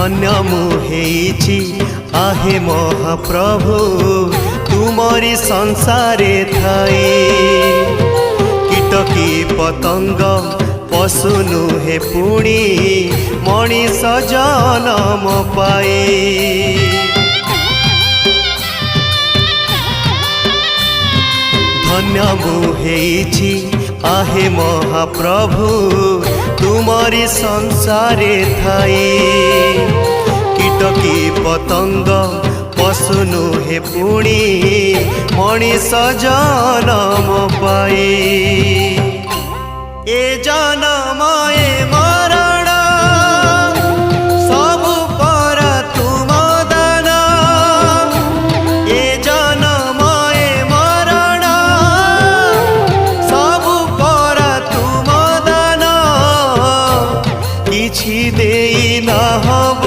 धन्य मुहेछि आहे महाप्रभु तुमरी संसारे थाई। कीटकी पतंग पशु नुहे पुणी मनीष जन्म पाए। धन्य मुहेछि आहे महाप्रभु तुमरी संसारे थाई। कीटकी पतंग पशु नुहे पुणी मनीष जन्म पाए। ए जन्म